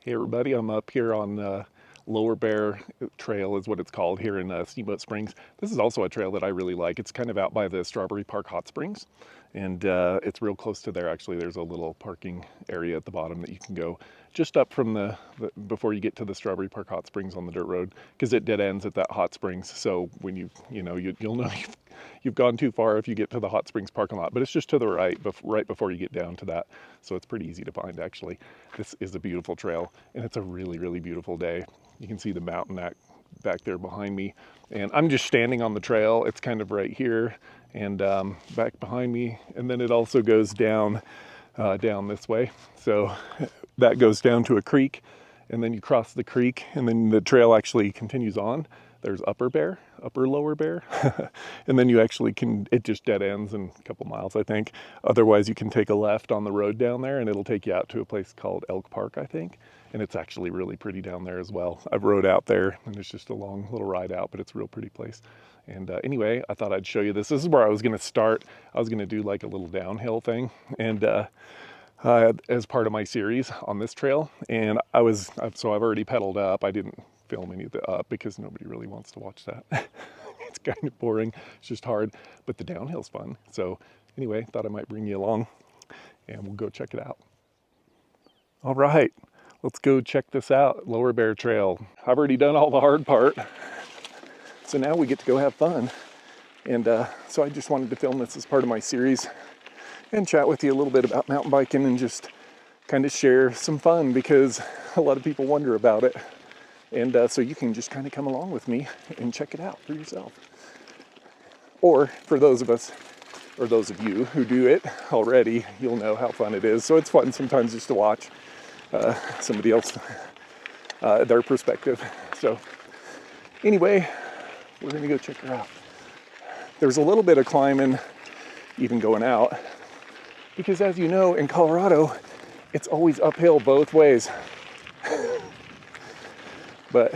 Hey everybody, I'm up here on Lower Bear Trail is what it's called here in Steamboat Springs. This is also a trail that I really like. It's kind of out by the Strawberry Park Hot Springs, and it's real close to there actually. There's a little parking area at the bottom that you can go just up from before you get to the Strawberry Park Hot Springs on the dirt road, because it dead ends at that hot springs. So when you'll know you've gone too far if you get to the hot springs parking lot, but it's just to the right, right before you get down to that. So it's pretty easy to find actually. This is a beautiful trail, and it's a really, really beautiful day. You can see the mountain back there behind me, and I'm just standing on the trail. It's kind of right here and back behind me, and then it also goes down this way. So that goes down to a creek, and then you cross the creek, and then the trail actually continues on. There's Upper Lower Bear, and then you actually it just dead ends in a couple miles, I think. Otherwise, you can take a left on the road down there, and it'll take you out to a place called Elk Park, I think. And it's actually really pretty down there as well. I've rode out there, and it's just a long little ride out, but it's a real pretty place. And anyway, I thought I'd show you this. This is where I was going to start. I was going to do like a little downhill thing, and as part of my series on this trail. And so I've already pedaled up. I didn't film any of the up because nobody really wants to watch that. It's kind of boring. It's just hard, but the downhill's fun. So anyway, thought I might bring you along, and we'll go check it out. All right, let's go check this out. Lower Bear Trail. I've already done all the hard part, so now we get to go have fun. And so I just wanted to film this as part of my series and chat with you a little bit about mountain biking and just kind of share some fun, because a lot of people wonder about it. And so you can just kind of come along with me and check it out for yourself. Or for those of us, or those of you who do it already, you'll know how fun it is. So it's fun sometimes just to watch somebody else, their perspective. So anyway, we're gonna go check her out. There's a little bit of climbing even going out, because as you know, in Colorado, it's always uphill both ways. But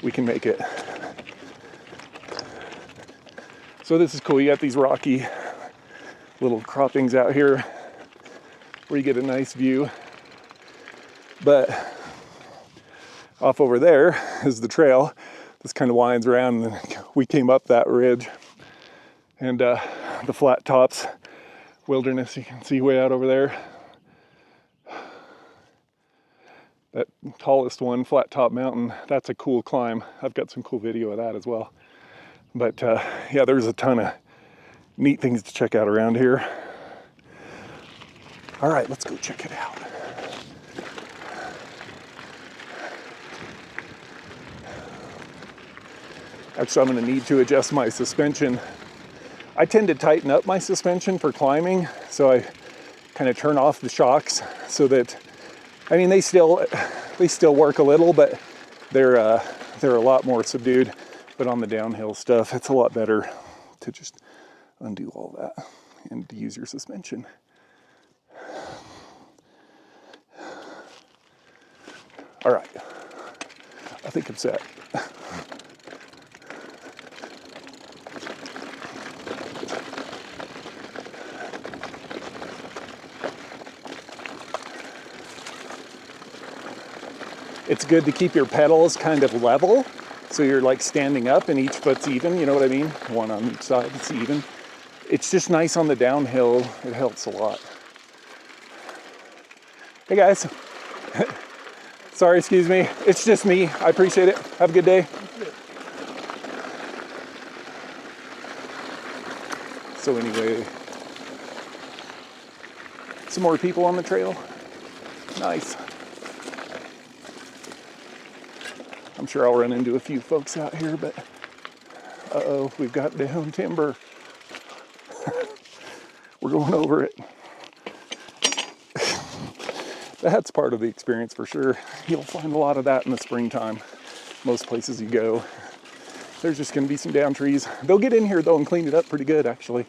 we can make it. So this is cool. You got these rocky little croppings out here where you get a nice view. But off over there is the trail. This kind of winds around, and we came up that ridge, and the flat tops wilderness you can see way out over there. That tallest one, Flat Top Mountain, that's a cool climb. I've got some cool video of that as well. But yeah, there's a ton of neat things to check out around here. All right, let's go check it out. Actually, I'm gonna need to adjust my suspension. I tend to tighten up my suspension for climbing, so I kind of turn off the shocks so that, I mean, they still work a little, but they're a lot more subdued. But on the downhill stuff, it's a lot better to just undo all that and to use your suspension. All right, I think I'm set. It's good to keep your pedals kind of level, so you're like standing up and each foot's even, you know what I mean? One on each side, it's even. It's just nice on the downhill, it helps a lot. Hey guys. Sorry, excuse me. It's just me. I appreciate it. Have a good day. So anyway, some more people on the trail. Nice. I'm sure I'll run into a few folks out here, but uh-oh, we've got down timber. We're going over it. That's part of the experience for sure. You'll find a lot of that in the springtime. Most places you go, there's just gonna be some down trees. They'll get in here though and clean it up pretty good actually.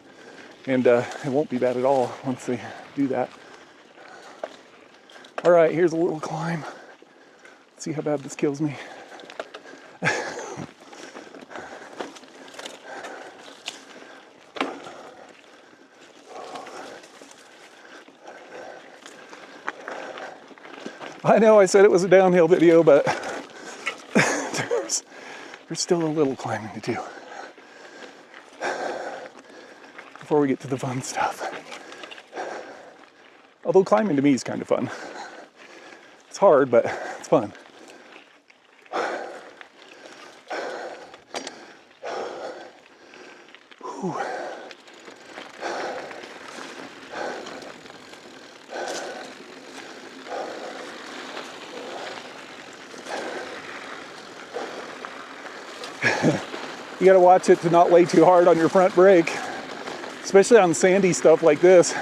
And it won't be bad at all once they do that. All right, here's a little climb. Let's see how bad this kills me. I know I said it was a downhill video, but there's still a little climbing to do before we get to the fun stuff. Although climbing to me is kind of fun. It's hard, but it's fun. Whew. You gotta watch it to not lay too hard on your front brake, especially on sandy stuff like this.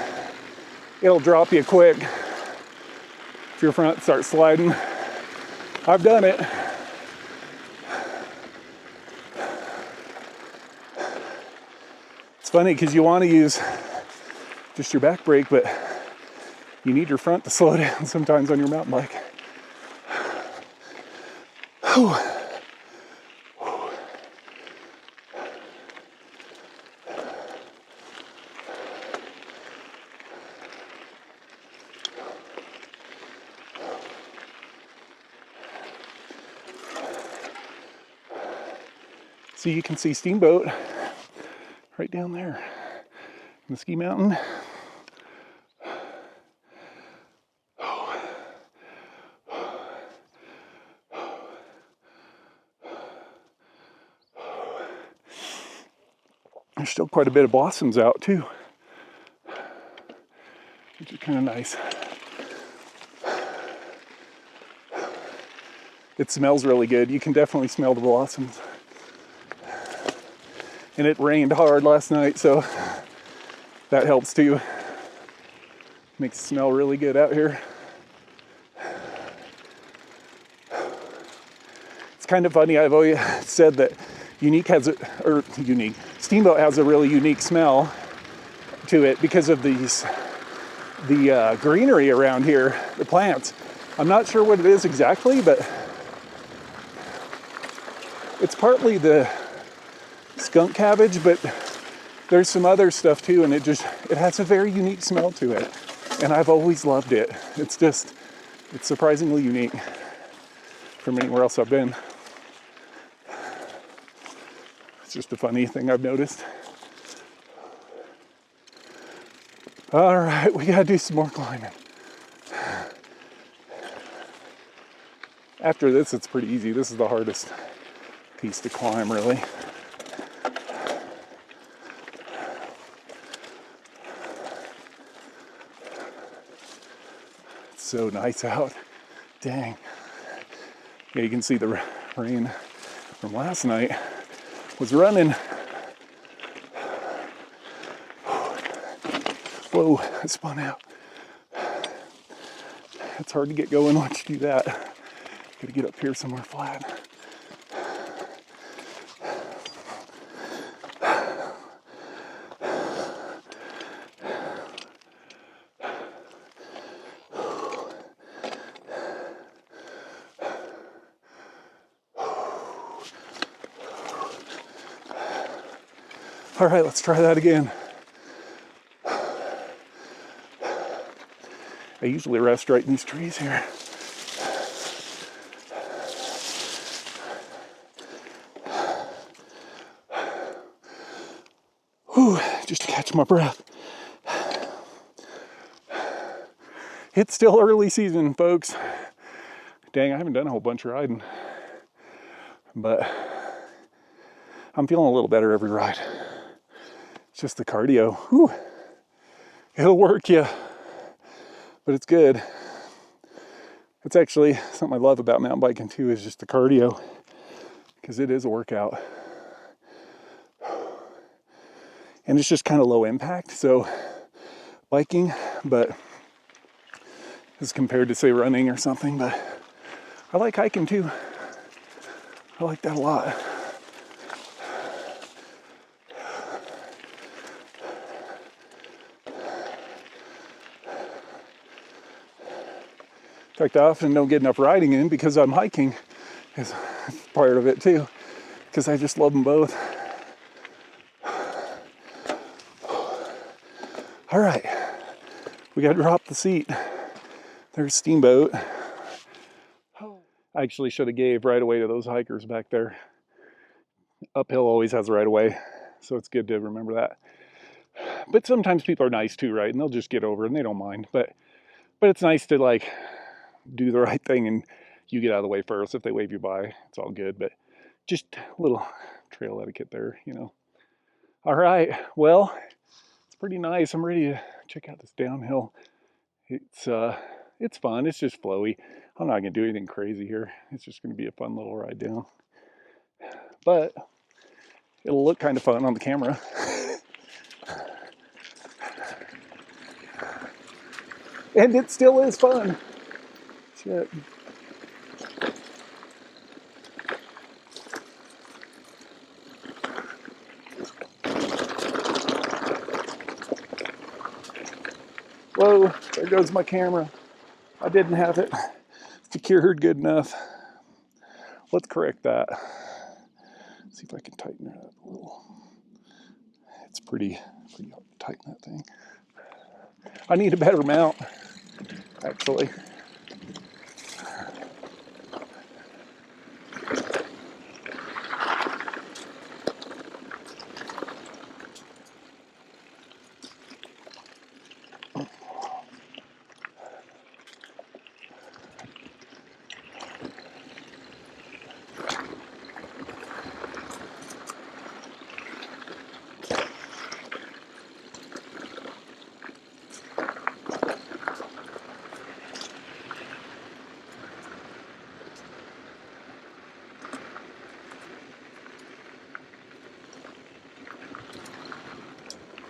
It'll drop you quick if your front starts sliding. I've done it. It's funny because you want to use just your back brake, but you need your front to slow down sometimes on your mountain bike. Whew. So you can see Steamboat right down there in the ski mountain. There's still quite a bit of blossoms out too, which is kind of nice. It smells really good. You can definitely smell the blossoms. And it rained hard last night, so that helps too. Makes it smell really good out here. It's kind of funny, I've always said that Steamboat has a really unique smell to it because of the greenery around here, the plants. I'm not sure what it is exactly, but it's partly the skunk cabbage, but there's some other stuff too, and it has a very unique smell to it, and I've always loved it. It's surprisingly unique from anywhere else I've been. It's just a funny thing I've noticed. All right, we gotta do some more climbing. After this, it's pretty easy. This is the hardest piece to climb, really. So nice out. Dang. Yeah, you can see the rain from last night was running. Whoa, I spun out. It's hard to get going once you do that. Gotta get up here somewhere flat. All right, let's try that again. I usually rest right in these trees here. Whew, just to catch my breath. It's still early season, folks. Dang, I haven't done a whole bunch of riding, but I'm feeling a little better every ride. It's just the cardio. Whew. It'll work you, but it's good. It's actually something I love about mountain biking too, is just the cardio, because it is a workout. And it's just kind of low impact, so biking, but as compared to say running or something, but I like hiking too. I like that a lot. In fact, I often don't get enough riding in because I'm hiking is part of it too, because I just love them both. All right, we got to drop the seat. There's Steamboat. I actually should have gave right away to those hikers back there. Uphill always has right away, so it's good to remember that. But sometimes people are nice too, right? And they'll just get over it and they don't mind. But it's nice to like do the right thing and you get out of the way first. If they wave you by, it's all good. But just a little trail etiquette there, you know. All right, well, it's pretty nice. I'm ready to check out this downhill. It's fun. It's just flowy. I'm not gonna do anything crazy here. It's just gonna be a fun little ride down. But it'll look kind of fun on the camera. And it still is fun. Shit. Whoa, there goes my camera. I didn't have it secured good enough. Let's correct that. See if I can tighten it up a little. It's pretty hard to tighten that thing. I need a better mount, actually.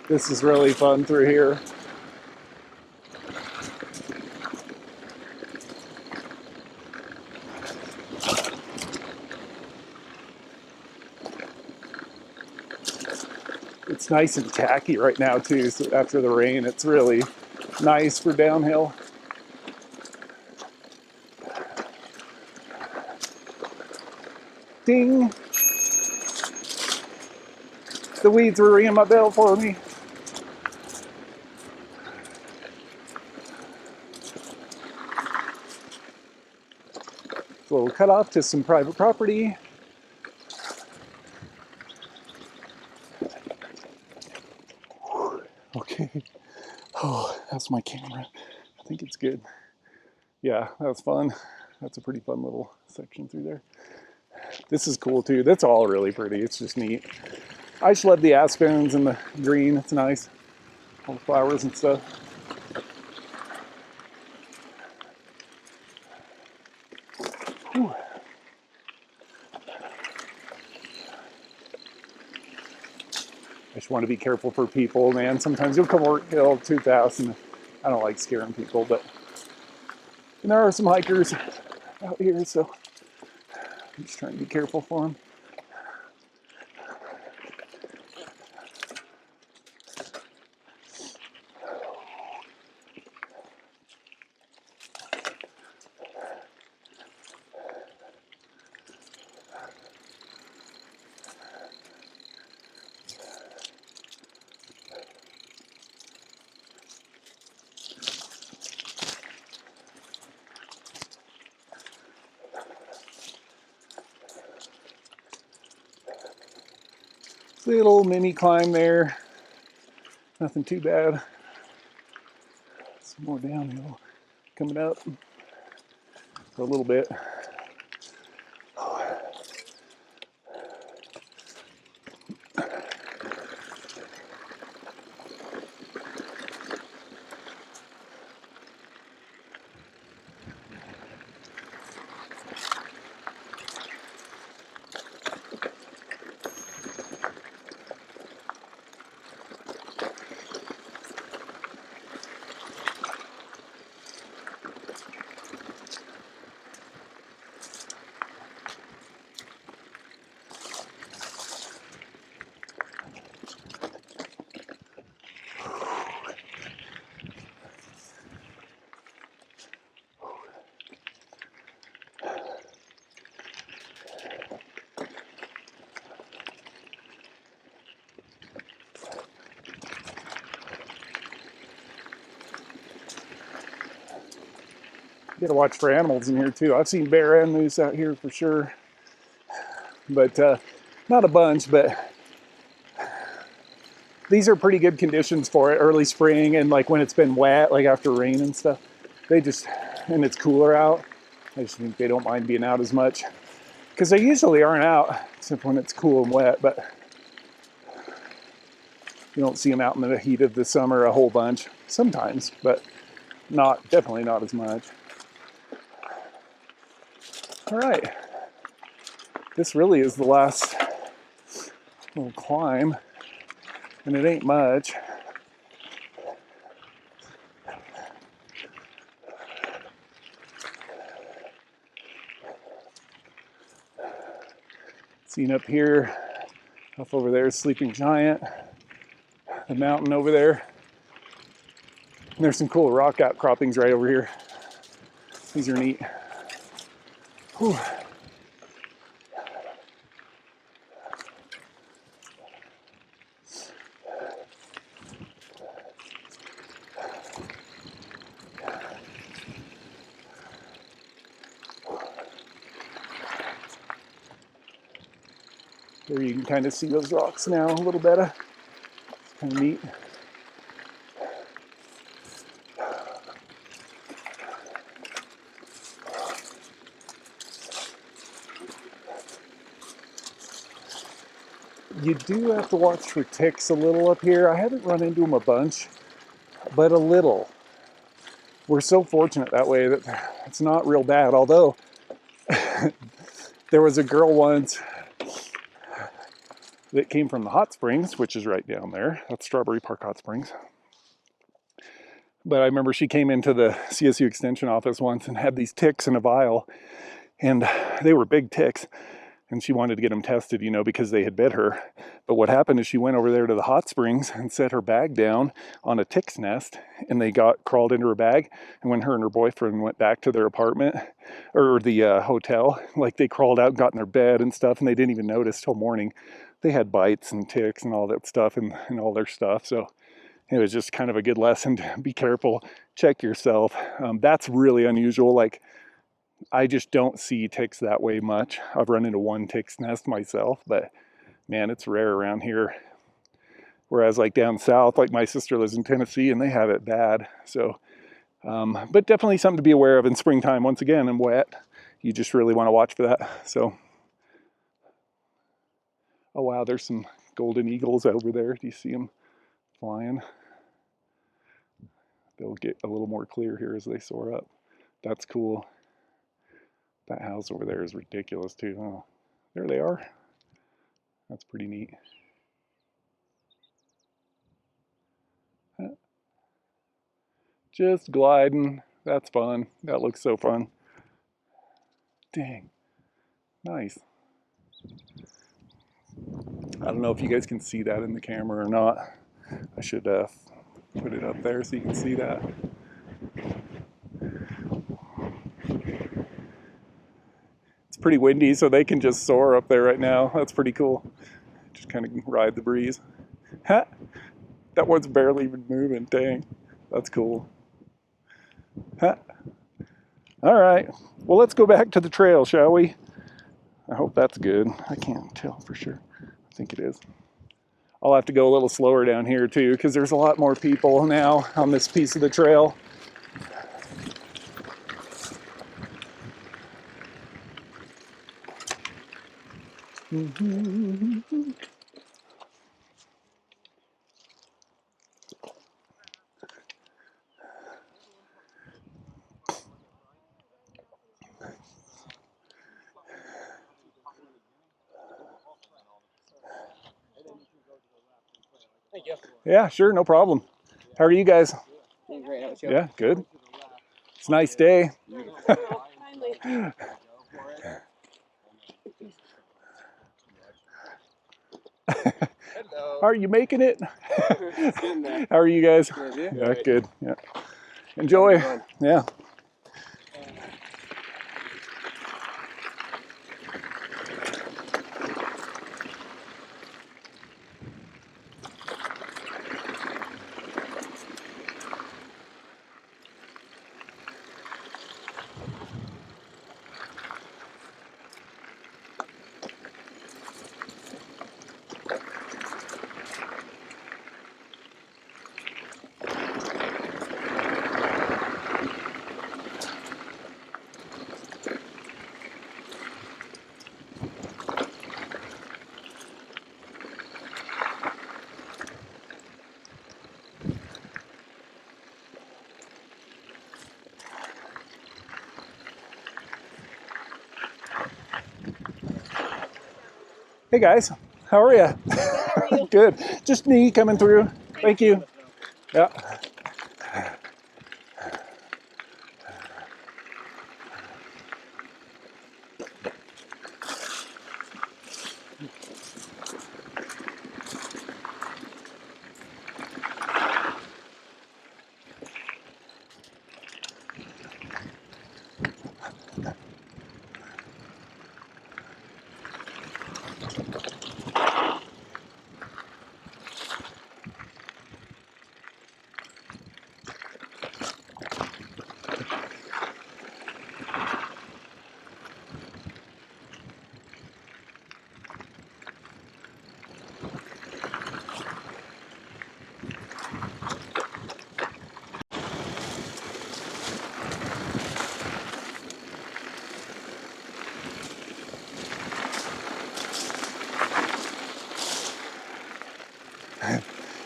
This is really fun through here. It's nice and tacky right now too, so after the rain it's really nice for downhill. Ding! The weeds were ringing my bell for me. So we'll cut off to some private property. Okay. Oh, that's my camera. I think it's good. Yeah, that was fun. That's a pretty fun little section through there. This is cool too. That's all really pretty. It's just neat. I just love the aspens and the green. It's nice. All the flowers and stuff. Whew. I just want to be careful for people, man. Sometimes you'll come hill too fast, and I don't like scaring people, but there are some hikers out here, so I'm just trying to be careful for them. Little mini climb there. Nothing too bad. Some more downhill coming up for a little bit. You gotta watch for animals in here too. I've seen bear and moose out here for sure, but not a bunch. But these are pretty good conditions for it, early spring, and like when it's been wet, like after rain and stuff. And it's cooler out. I just think they don't mind being out as much because they usually aren't out except when it's cool and wet. But you don't see them out in the heat of the summer a whole bunch. Sometimes, but definitely not as much. All right, this really is the last little climb, and it ain't much. Seen up here, up over there is Sleeping Giant, the mountain over there. And there's some cool rock outcroppings right over here. These are neat. Whew. There you can kind of see those rocks now a little better. It's kind of neat. You do have to watch for ticks a little up here. I haven't run into them a bunch, but a little. We're so fortunate that way that it's not real bad. Although there was a girl once that came from the hot springs, which is right down there. That's Strawberry Park Hot Springs. But I remember she came into the CSU extension office once and had these ticks in a vial, and they were big ticks. And she wanted to get them tested, you know, because they had bit her. But what happened is she went over there to the hot springs and set her bag down on a tick's nest, and they crawled into her bag. And when her and her boyfriend went back to their apartment or the hotel, like they crawled out and got in their bed and stuff, and they didn't even notice till morning. They had bites and ticks and all that stuff and all their stuff. So it was just kind of a good lesson to be careful, check yourself. That's really unusual. Like, I just don't see ticks that way much. I've run into one tick's nest myself, but man, it's rare around here. Whereas like down south, like my sister lives in Tennessee and they have it bad. So, but definitely something to be aware of in springtime once again and wet. You just really want to watch for that. So, oh wow, there's some golden eagles over there. Do you see them flying? They'll get a little more clear here as they soar up. That's cool. That house over there is ridiculous too. Oh, there they are. That's pretty neat. Just gliding. That's fun. That looks so fun. Dang. Nice. I don't know if you guys can see that in the camera or not. I should put it up there so you can see that. It's pretty windy, so they can just soar up there right now. That's pretty cool. Just kind of ride the breeze. Ha! That one's barely even moving. Dang. That's cool. Ha! All right. Well, let's go back to the trail, shall we? I hope that's good. I can't tell for sure. I think it is. I'll have to go a little slower down here too because there's a lot more people now on this piece of the trail. Yeah, sure, no problem. How are you guys? Yeah, good. It's a nice day. Are you making it? How are you guys? Yeah, good. Yeah. Enjoy. Yeah. Hey guys, how are you? How are you? Good. Just me coming through. Thank you. Yeah.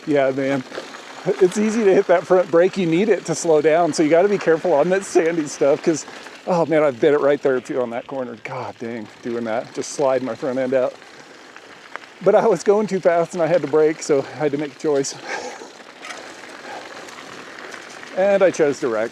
Yeah, man. It's easy to hit that front brake. You need it to slow down. So you got to be careful on that sandy stuff because, oh man, I bit it right there too on that corner. God dang, doing that. Just slide my front end out. But I was going too fast and I had to brake, so I had to make a choice. And I chose to wreck.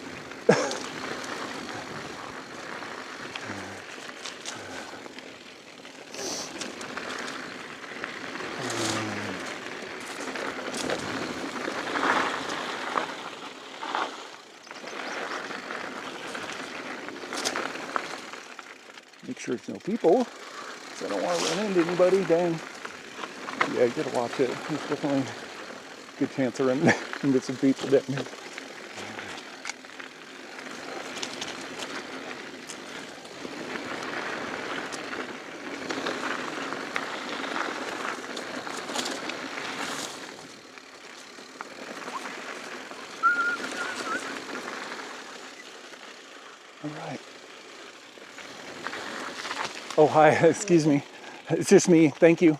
Make sure there's no people, because I don't want to run into anybody. Dang. Yeah, you gotta watch it. There's definitely a good chance of running into some people down here. All right. Oh, hi. Excuse me. It's just me. Thank you.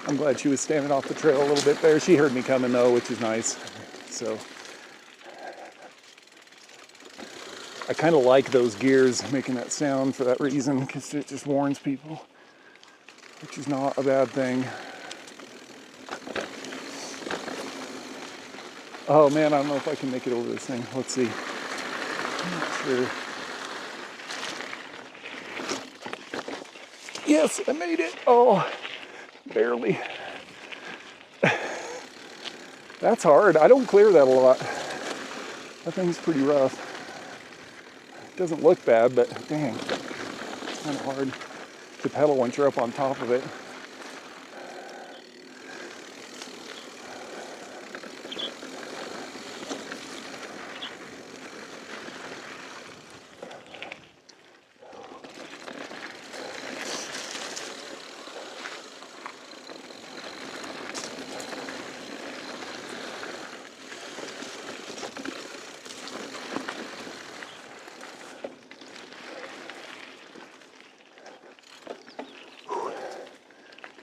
I'm glad she was standing off the trail a little bit there. She heard me coming though, which is nice. So I kind of like those gears making that sound for that reason, because it just warns people, which is not a bad thing. Oh man, I don't know if I can make it over this thing. Let's see. I'm not sure. Yes, I made it. Oh, barely. That's hard. I don't clear that a lot. That thing's pretty rough. It doesn't look bad, but dang, it's kind of hard to pedal once you're up on top of it.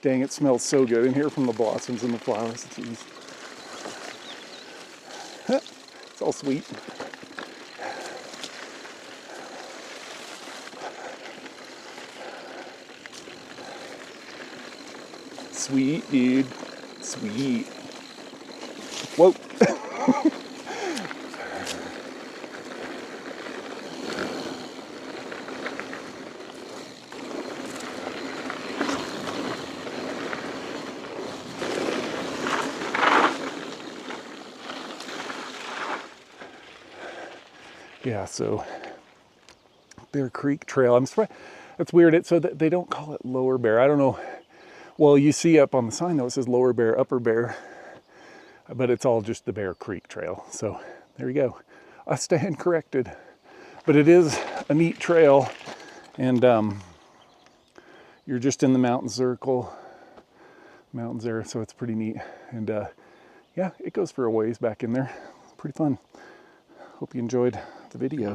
Dang, it smells so good in here from the blossoms and the flowers. Jeez. It's all sweet. Sweet, dude. Sweet. Whoa. Yeah, so Bear Creek Trail. I'm surprised. That's weird. So they don't call it Lower Bear. I don't know. Well, you see up on the sign though, it says Lower Bear, Upper Bear, but it's all just the Bear Creek Trail. So there you go. I stand corrected. But it is a neat trail, and you're just in the mountain circle. Mountains there, so it's pretty neat. And yeah, it goes for a ways back in there. Pretty fun. Hope you enjoyed the video.